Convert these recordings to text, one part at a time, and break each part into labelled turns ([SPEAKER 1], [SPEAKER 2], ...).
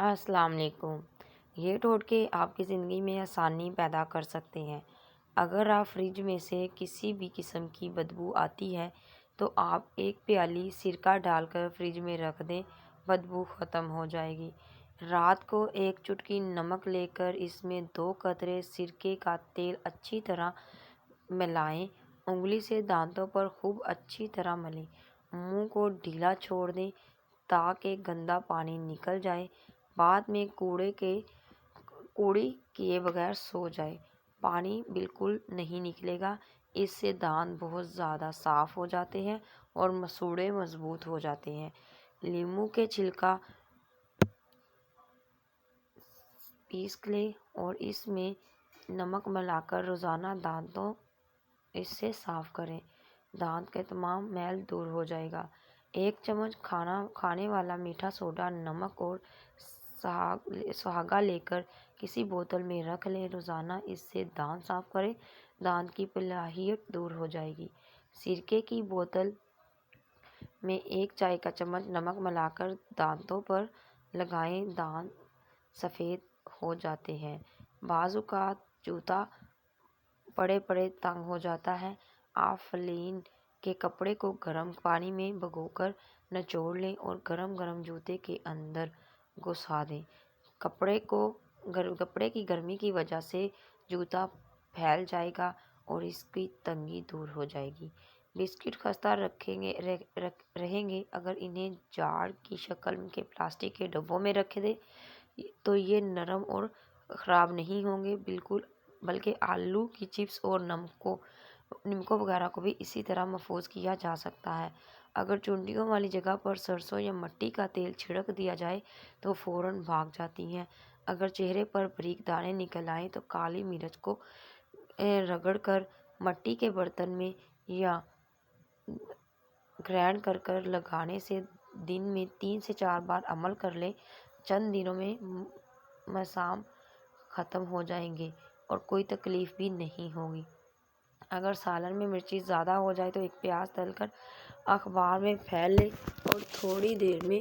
[SPEAKER 1] السلام علیکم۔ یہ ٹوٹکے آپ کی زندگی میں آسانی پیدا کر سکتے ہیں۔ اگر آپ فریج میں سے کسی بھی قسم کی بدبو آتی ہے تو آپ ایک پیالی سرکہ ڈال کر فریج میں رکھ دیں، بدبو ختم ہو جائے گی۔ رات کو ایک چٹکی نمک لے کر اس میں 2 قطرے سرکے کا تیل اچھی طرح ملائیں، انگلی سے دانتوں پر خوب اچھی طرح ملیں، منہ کو ڈھیلا چھوڑ دیں تاکہ گندا پانی نکل جائے، بعد میں کوڑی کیے بغیر سو جائیں۔ پانی بالکل نہیں نکلے گا، اس سے دانت بہت زیادہ صاف ہو جاتے ہیں اور مسوڑھے مضبوط ہو جاتے ہیں۔ لیموں کے چھلکا پیس لیں اور اس میں نمک ملا کر روزانہ دانتوں اس سے صاف کریں، دانت کا تمام میل دور ہو جائے گا۔ 1 چمچ کھانے والا میٹھا سوڈا، نمک اور سہاگا لے کر کسی بوتل میں رکھ لیں، روزانہ اس سے دانت صاف کریں، دانت کی پلیاہٹ دور ہو جائے گی۔ سرکے کی بوتل میں 1 چائے کا چمچ نمک ملا کر دانتوں پر لگائیں، دانت سفید ہو جاتے ہیں۔ بعض اوقات جوتا پڑے پڑے تنگ ہو جاتا ہے، آپ فلین کے کپڑے کو گرم پانی میں بھگو کر نچوڑ لیں اور گرم گرم جوتے کے اندر گھسا دیں، کپڑے کی گرمی کی وجہ سے جوتا پھیل جائے گا اور اس کی تنگی دور ہو جائے گی۔ بسکٹ خستہ رہیں گے اگر انہیں جار کی شکل کے پلاسٹک کے ڈبوں میں رکھ دیں تو یہ نرم اور خراب نہیں ہوں گے بلکہ آلو کی چپس اور نمکو وغیرہ کو بھی اسی طرح محفوظ کیا جا سکتا ہے۔ اگر چونٹیوں والی جگہ پر سرسوں یا مٹی کا تیل چھڑک دیا جائے تو فوراً بھاگ جاتی ہیں۔ اگر چہرے پر باریک دانے نکل آئیں تو کالی مرچ کو رگڑ کر مٹی کے برتن میں یا گرائنڈ کر لگانے سے دن میں 3 سے 4 بار عمل کر لیں، چند دنوں میں مسام ختم ہو جائیں گے اور کوئی تکلیف بھی نہیں ہوگی۔ اگر سالن میں مرچی زیادہ ہو جائے تو 1 پیاز تل کر اخبار میں پھیل لیں اور تھوڑی دیر میں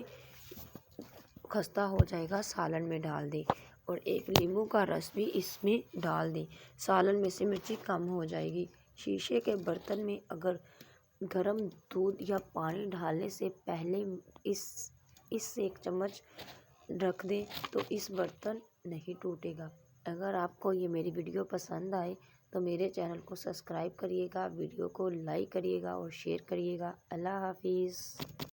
[SPEAKER 1] خستہ ہو جائے گا سالن میں ڈال دیں اور 1 لیموں کا رس بھی اس میں ڈال دیں، سالن میں سے مرچی کم ہو جائے گی۔ شیشے کے برتن میں اگر گرم دودھ یا پانی ڈالنے سے پہلے اس سے 1 چمچ رکھ دیں تو اس برتن نہیں ٹوٹے گا۔ اگر آپ کو یہ میری ویڈیو پسند آئے تو میرے چینل کو سبسکرائب کریے گا، ویڈیو کو لائک کریے گا اور شیئر کریے گا۔ اللہ حافظ۔